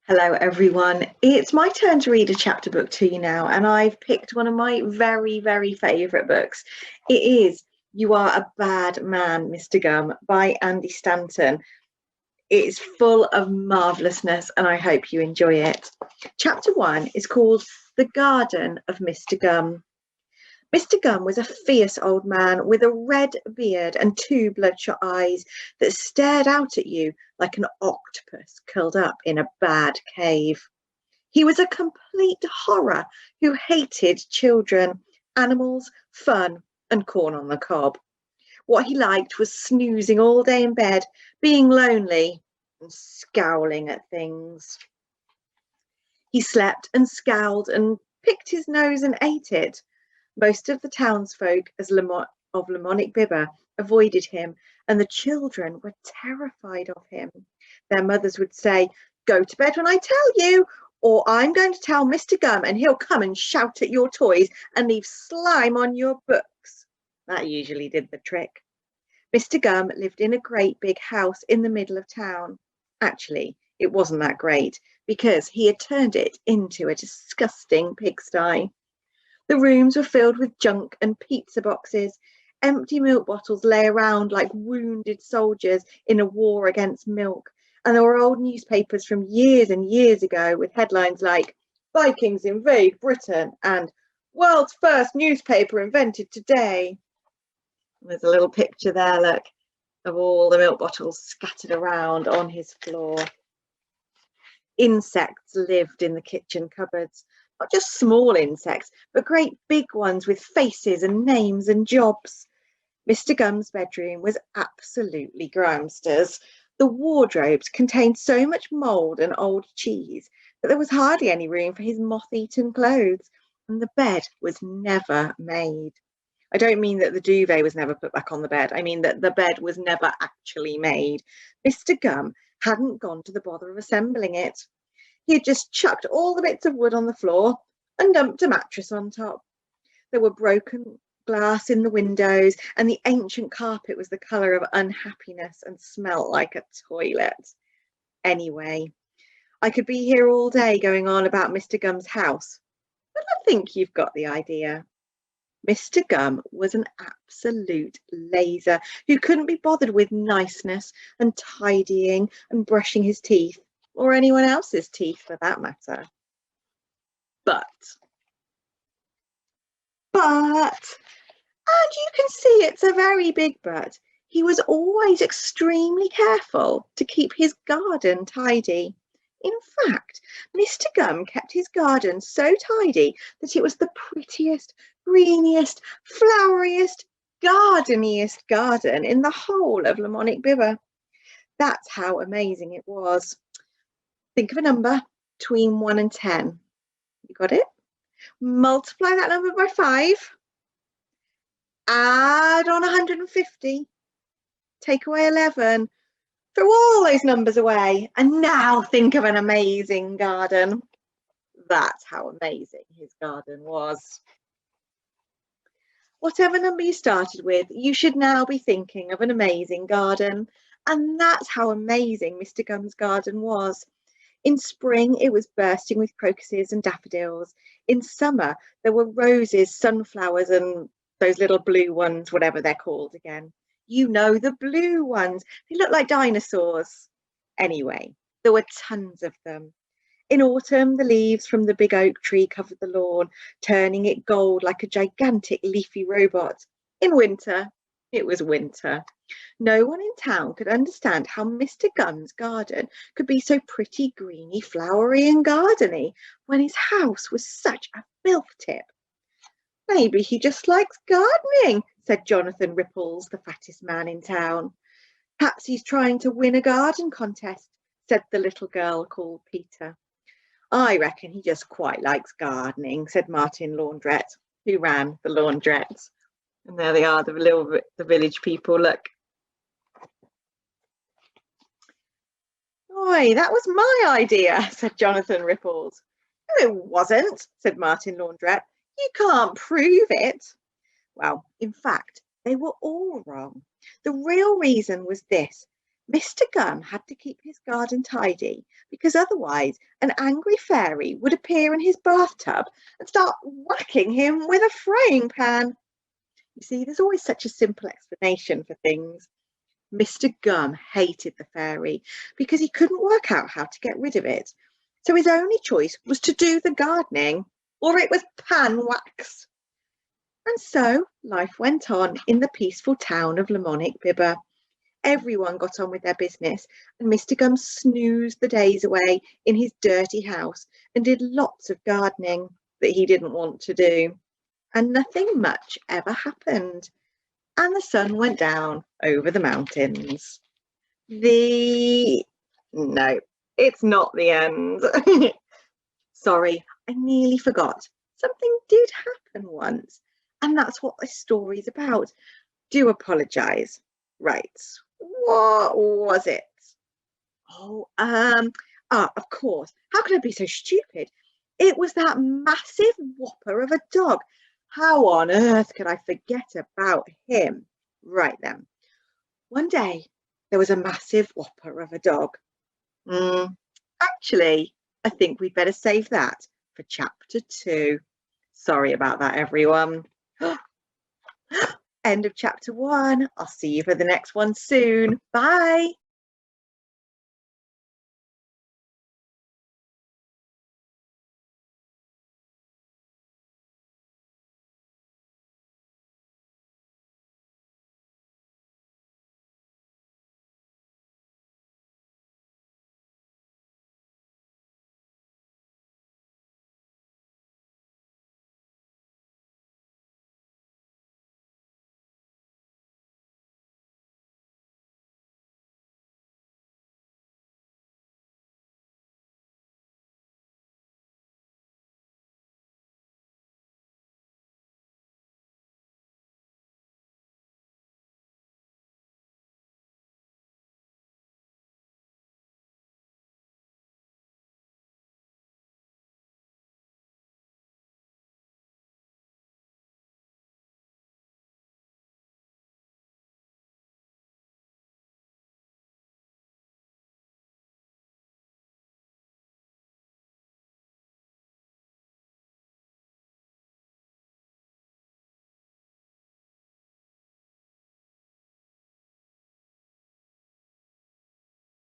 Hello, everyone. It's my turn to read a chapter book to you now, and I've picked one of my very, very favourite books. It is You Are a Bad Man, Mr. Gum by Andy Stanton. It's full of marvellousness, and I hope you enjoy it. Chapter 1 is called The Garden of Mr. Gum. Mr. Gum was a fierce old man with a red beard and two bloodshot eyes that stared out at you like an octopus curled up in a bad cave. He was a complete horror who hated children, animals, fun, and corn on the cob. What he liked was snoozing all day in bed, being lonely, and scowling at things. He slept and scowled and picked his nose and ate it. Most of the townsfolk of Lamonic Bibber avoided him, and the children were terrified of him. Their mothers would say, "Go to bed when I tell you, or I'm going to tell Mr. Gum and he'll come and shout at your toys and leave slime on your books." That usually did the trick. Mr. Gum lived in a great big house in the middle of town. Actually, it wasn't that great because he had turned it into a disgusting pigsty. The rooms were filled with junk and pizza boxes. Empty milk bottles lay around like wounded soldiers in a war against milk. And there were old newspapers from years and years ago with headlines like "Vikings invade Britain" and "World's first newspaper invented today." There's a little picture there, look, of all the milk bottles scattered around on his floor. Insects lived in the kitchen cupboards. Not just small insects, but great big ones with faces and names and jobs. Mr. Gum's bedroom was absolutely grimsters. The wardrobes contained so much mould and old cheese that there was hardly any room for his moth-eaten clothes, and the bed was never made. I don't mean that the duvet was never put back on the bed. I mean that the bed was never actually made. Mr. Gum hadn't gone to the bother of assembling it. He had just chucked all the bits of wood on the floor and dumped a mattress on top. There were broken glass in the windows, and the ancient carpet was the colour of unhappiness and smelt like a toilet. Anyway, I could be here all day going on about Mr. Gum's house, but I think you've got the idea. Mr. Gum was an absolute laser who couldn't be bothered with niceness and tidying and brushing his teeth, or anyone else's teeth for that matter. But, and you can see it's a very big but, he was always extremely careful to keep his garden tidy. In fact, Mr. Gum kept his garden so tidy that it was the prettiest, greeniest, floweriest, gardeniest garden in the whole of Lamonic Bibber. That's how amazing it was. Think of a number between 1 and 10. You got it? Multiply that number by 5. Add on 150. Take away 11. Throw all those numbers away. And now think of an amazing garden. That's how amazing his garden was. Whatever number you started with, you should now be thinking of an amazing garden. And that's how amazing Mr. Gum's garden was. In spring, it was bursting with crocuses and daffodils. In summer, there were roses, sunflowers, and those little blue ones, whatever they're called again. You know, the blue ones. They look like dinosaurs. Anyway, there were tons of them. In autumn, the leaves from the big oak tree covered the lawn, turning it gold like a gigantic leafy robot. In winter, it was winter. No one in town could understand how Mr. Gum's garden could be so pretty, greeny, flowery and gardeny when his house was such a filth tip. "Maybe he just likes gardening," said Jonathan Ripples, the fattest man in town. "Perhaps he's trying to win a garden contest," said the little girl called Peter. "I reckon he just quite likes gardening," said Martin Laundrette, who ran the laundrette. And there they are, the village people, look. "Oi, that was my idea," said Jonathan Ripples. "No, it wasn't," said Martin Laundrette. "You can't prove it." Well, in fact, they were all wrong. The real reason was this. Mr. Gum had to keep his garden tidy because otherwise an angry fairy would appear in his bathtub and start whacking him with a frying pan. You see, there's always such a simple explanation for things. Mr. Gum hated the fairy because he couldn't work out how to get rid of it. So his only choice was to do the gardening, or it was pan wax. And so life went on in the peaceful town of Lamonic Bibber. Everyone got on with their business, and Mr. Gum snoozed the days away in his dirty house and did lots of gardening that he didn't want to do. And nothing much ever happened. And the sun went down over the mountains. The No, it's not the end. Sorry, I nearly forgot. Something did happen once, and that's what this story's about. Do apologise. Right, what was it? Oh, of course. How could I be so stupid? It was that massive whopper of a dog. How on earth could I forget about him? Right then. One day, there was a massive whopper of a dog. Actually, I think we'd better save that for chapter 2. Sorry about that, everyone. End of chapter 1. I'll see you for the next one soon. Bye.